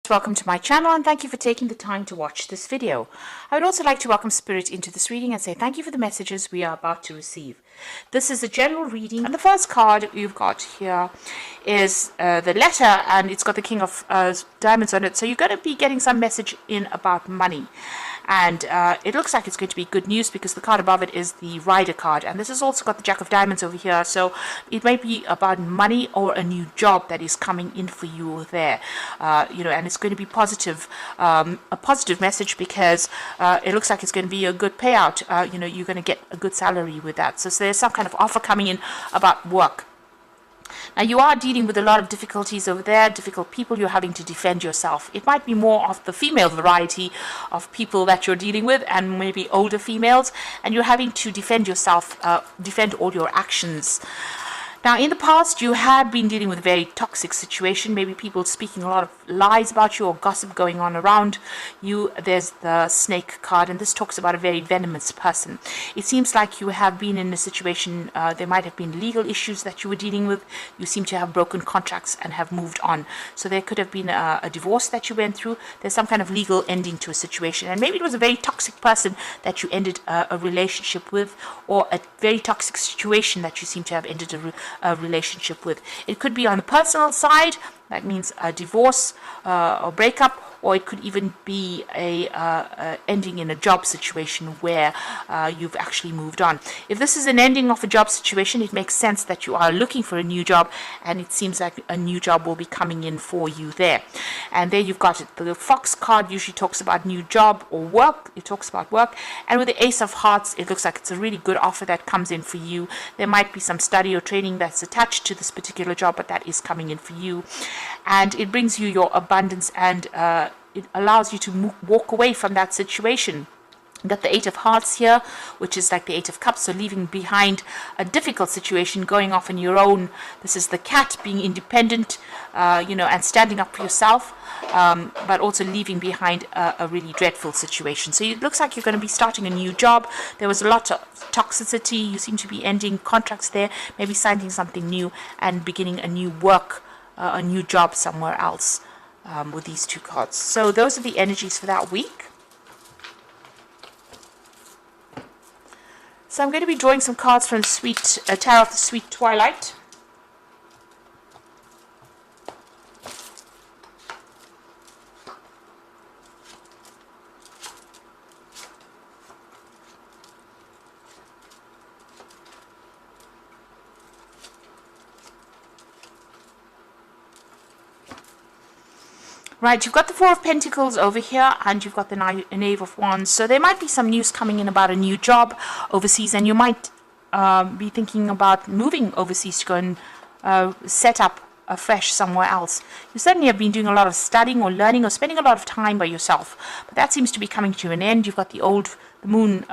Welcome to my channel and thank you for taking the time to watch this video. I would also like to welcome Spirit into this reading and say thank you for the messages we are about to receive. This is a general reading and the first card you've got here is the letter, and it's got the King of Diamonds on it. So you're going to be getting some message in about money. And it looks like it's going to be good news because the card above it is the Rider card. And this has also got the Jack of Diamonds over here. So it may be about money or a new job that is coming in for you there. And it's going to be positive, a positive message because it looks like it's going to be a good payout. You're going to get a good salary with that. So there's some kind of offer coming in about work. Now you are dealing with a lot of difficulties over there, difficult people. You're having to defend yourself. It might be more of the female variety of people that you're dealing with, and maybe older females, and you're having to defend yourself, defend all your actions. Now, in the past, you have been dealing with a very toxic situation, maybe people speaking a lot of lies about you or gossip going on around you. There's the Snake card, and this talks about a very venomous person. It seems like you have been in a situation, there might have been legal issues that you were dealing with. You seem to have broken contracts and have moved on. So there could have been a divorce that you went through. There's some kind of legal ending to a situation, and maybe it was a very toxic person that you ended a relationship with, or a very toxic situation that you seem to have ended a relationship with. It could be on the personal side, that means a divorce or breakup, or it could even be a ending in a job situation where you've actually moved on. If this is an ending of a job situation, it makes sense that you are looking for a new job, and it seems like a new job will be coming in for you there. And there you've got it. The Fox card usually talks about new job or work. It talks about work. And with the Ace of Hearts, it looks like it's a really good offer that comes in for you. There might be some study or training that's attached to this particular job, but that is coming in for you. And it brings you your abundance, and it allows you to walk away from that situation. You've got the Eight of Hearts here, which is like the Eight of Cups, so leaving behind a difficult situation, going off on your own. This is the cat being independent, and standing up for yourself, but also leaving behind a really dreadful situation. So it looks like you're going to be starting a new job. There was a lot of toxicity. You seem to be ending contracts there, maybe signing something new and beginning a new work, a new job somewhere else. With these two cards. So those are the energies for that week. So I'm going to be drawing some cards from the Tarot of the Sweet Twilight. Right, you've got the Four of Pentacles over here, and you've got the Knave of Wands. So there might be some news coming in about a new job overseas, and you might be thinking about moving overseas to go and set up afresh somewhere else. You certainly have been doing a lot of studying or learning or spending a lot of time by yourself, but that seems to be coming to an end. You've got the moon,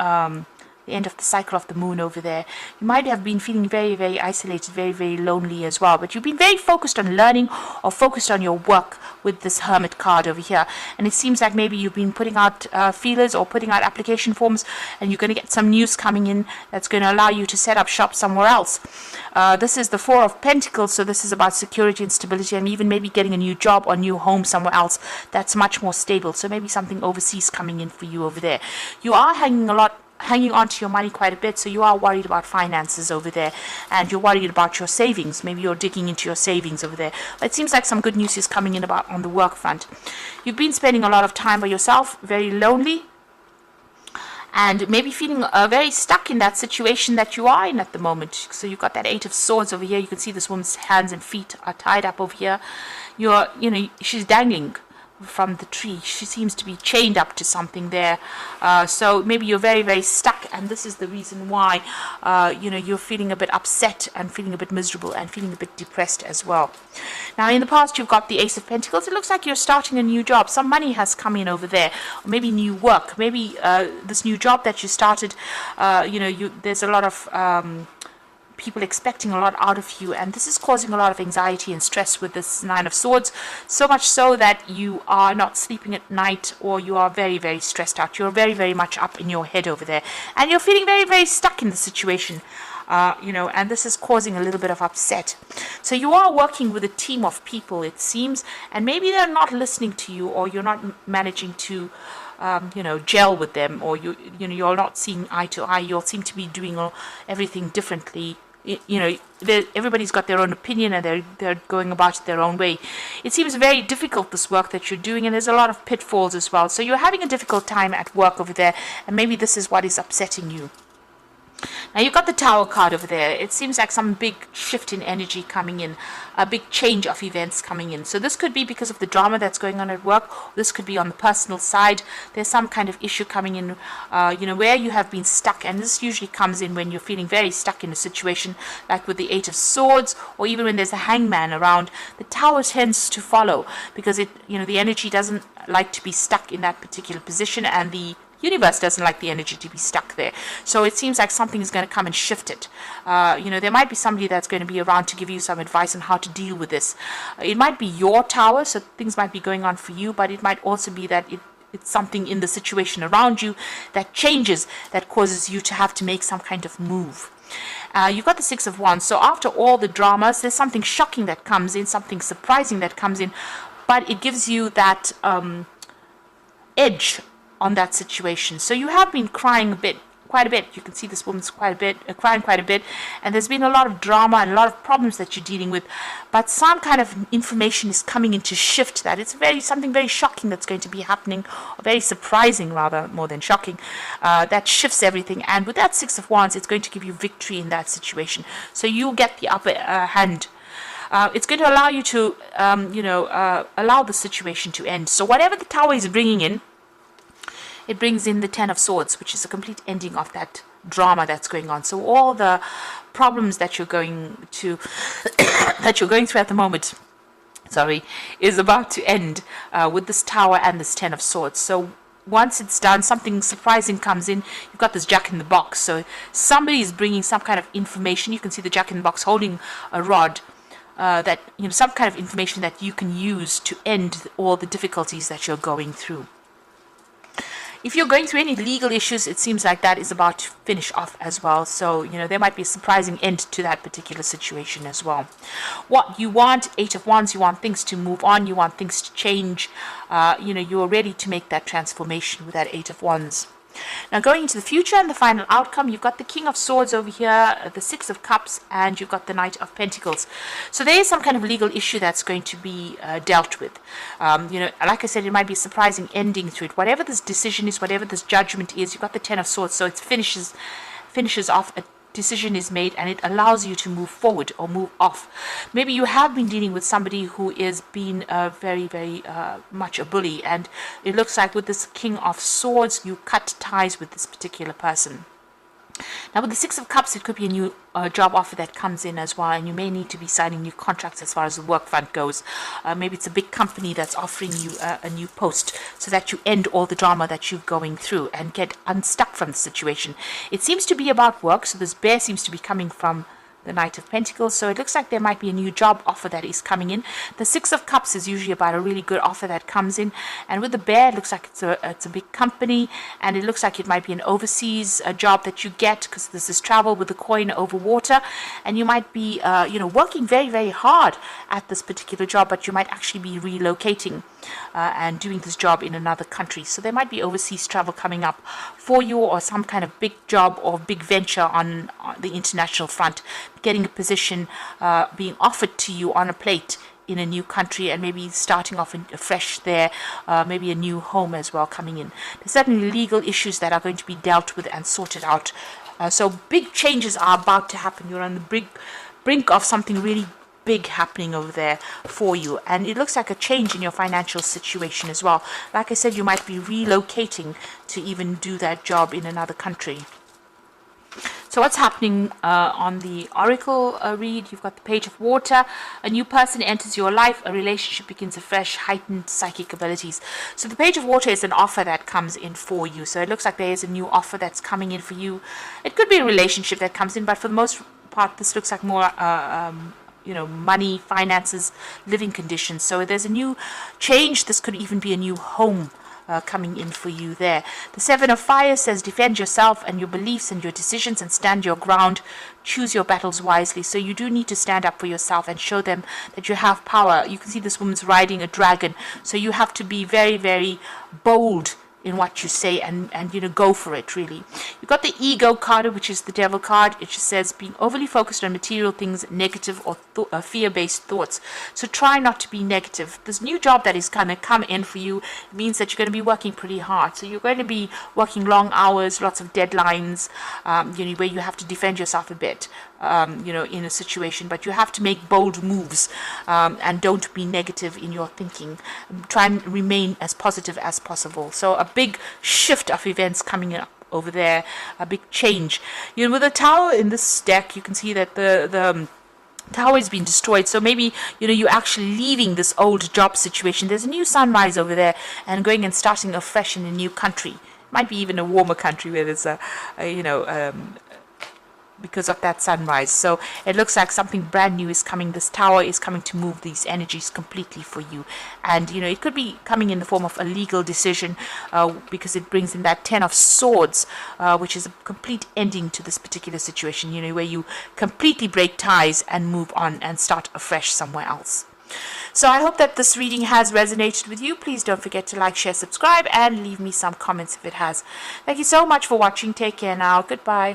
the end of the cycle of the moon over there. You might have been feeling very, very isolated, very, very lonely as well. But you've been very focused on learning or focused on your work with this Hermit card over here. And it seems like maybe you've been putting out feelers or putting out application forms, and you're going to get some news coming in that's going to allow you to set up shop somewhere else. This is the Four of Pentacles, so this is about security and stability, and even maybe getting a new job or new home somewhere else that's much more stable. So maybe something overseas coming in for you over there. You are hanging on to your money quite a bit, so you are worried about finances over there, and you're worried about your savings. Maybe you're digging into your savings over there. But it seems like some good news is coming in about on the work front. You've been spending a lot of time by yourself, very lonely, and maybe feeling very stuck in that situation that you are in at the moment. So you've got that Eight of Swords over here. You can see this woman's hands and feet are tied up over here. She's dangling from the tree. She seems to be chained up to something there. So maybe you're very, very stuck, and this is the reason why you're feeling a bit upset and feeling a bit miserable and feeling a bit depressed as well. Now, in the past, you've got the Ace of Pentacles. It looks like you're starting a new job. Some money has come in over there, or maybe new work. Maybe this new job that you started, there's a lot of people expecting a lot out of you, and this is causing a lot of anxiety and stress with this Nine of Swords, so much so that you are not sleeping at night, or you are very, very stressed out. You're very, very much up in your head over there, and you're feeling very, very stuck in the situation. and this is causing a little bit of upset. So you are working with a team of people, it seems, and maybe they're not listening to you, or you're not managing to gel with them, or you're not seeing eye to eye. You all seem to be doing everything differently. Everybody's got their own opinion, and they're going about it their own way. It seems very difficult, this work that you're doing, and there's a lot of pitfalls as well. So you're having a difficult time at work over there, and maybe this is what is upsetting you. Now you've got the Tower card over there. It seems like some big shift in energy coming in, a big change of events coming in. So this could be because of the drama that's going on at work. This could be on the personal side. There's some kind of issue coming in, where you have been stuck. And this usually comes in when you're feeling very stuck in a situation, like with the Eight of Swords, or even when there's a hangman around. The Tower tends to follow because the energy doesn't like to be stuck in that particular position, and the universe doesn't like the energy to be stuck there. So it seems like something is going to come and shift it. There might be somebody that's going to be around to give you some advice on how to deal with this. It might be your tower, so things might be going on for you, but it might also be that it's something in the situation around you that changes, that causes you to have to make some kind of move. You've got the Six of Wands. So after all the dramas, there's something shocking that comes in, something surprising that comes in, but it gives you that edge on that situation. So you have been crying quite a bit. You can see this woman's crying quite a bit, and there's been a lot of drama and a lot of problems that you're dealing with, but some kind of information is coming in to shift that. It's something very shocking that's going to be happening, or very surprising rather, more than shocking, that shifts everything. And with that Six of Wands, it's going to give you victory in that situation. So you'll get the upper hand. It's going to allow you to allow the situation to end. So whatever the Tower is bringing in, it brings in the Ten of Swords, which is a complete ending of that drama that's going on. So all the problems that you're going through at the moment, is about to end with this Tower and this Ten of Swords. So once it's done, something surprising comes in. You've got this Jack in the Box. So somebody is bringing some kind of information. You can see the Jack in the Box holding a rod. Some kind of information that you can use to end all the difficulties that you're going through. If you're going through any legal issues, it seems like that is about to finish off as well. So, there might be a surprising end to that particular situation as well. What you want, Eight of Wands, you want things to move on. You want things to change. You're ready to make that transformation with that Eight of Wands. Now going into the future and the final outcome, you've got the King of Swords over here, the Six of Cups, and you've got the Knight of Pentacles. So there is some kind of legal issue that's going to be dealt with. Like I said, it might be a surprising ending to it. Whatever this decision is, whatever this judgment is, you've got the Ten of Swords, so it finishes off a decision is made, and it allows you to move forward or move off. Maybe you have been dealing with somebody who is being very, very much a bully, and it looks like with this King of Swords, you cut ties with this particular person. Now with the Six of Cups, it could be a new job offer that comes in as well, and you may need to be signing new contracts as far as the work front goes. Maybe it's a big company that's offering you a new post so that you end all the drama that you're going through and get unstuck from the situation. It seems to be about work, so this bear seems to be coming from the Knight of Pentacles, so it looks like there might be a new job offer that is coming in. The Six of Cups is usually about a really good offer that comes in, and with the bear, it looks like it's a big company, and it looks like it might be an overseas job that you get, because this is travel with the coin over water, and you might be working very, very hard at this particular job, but you might actually be relocating and doing this job in another country. So there might be overseas travel coming up for you, or some kind of big job or big venture on the international front, getting a position being offered to you on a plate in a new country, and maybe starting off fresh there, maybe a new home as well coming in. There's certainly legal issues that are going to be dealt with and sorted out. So big changes are about to happen. You're on the brink of something really big happening over there for you, and it looks like a change in your financial situation as well. Like I said, you might be relocating to even do that job in another country. So what's happening on the Oracle read? You've got the Page of Water. A new person enters your life. A relationship begins afresh. Heightened psychic abilities. So the Page of Water is an offer that comes in for you. So it looks like there is a new offer that's coming in for you. It could be a relationship that comes in, but for the most part, this looks like more money, finances, living conditions. So there's a new change. This could even be a new home coming in for you there. The Seven of Fire says defend yourself and your beliefs and your decisions and stand your ground. Choose your battles wisely. So you do need to stand up for yourself and show them that you have power. You can see this woman's riding a dragon. So you have to be very, very bold in what you say and go for it, really. You've got the Ego card, which is the Devil card. It just says being overly focused on material things, negative or fear-based thoughts. So try not to be negative. This new job that is going to come in for you means that you're going to be working pretty hard. So you're going to be working long hours, lots of deadlines, where you have to defend yourself a bit. In a situation, but you have to make bold moves and don't be negative in your thinking. Try and remain as positive as possible. So a big shift of events coming up over there, a big change. With the Tower in this deck, you can see that the Tower has been destroyed, so maybe you're actually leaving this old job situation. There's a new sunrise over there and going and starting afresh in a new country. Might be even a warmer country where there's because of that sunrise. So it looks like something brand new is coming. This Tower is coming to move these energies completely for you, and it could be coming in the form of a legal decision, because it brings in that Ten of Swords, which is a complete ending to this particular situation, where you completely break ties and move on and start afresh somewhere else. So I hope that this reading has resonated with you. Please don't forget to like, share, subscribe, and leave me some comments if it has. Thank you so much for watching. Take care now. Goodbye.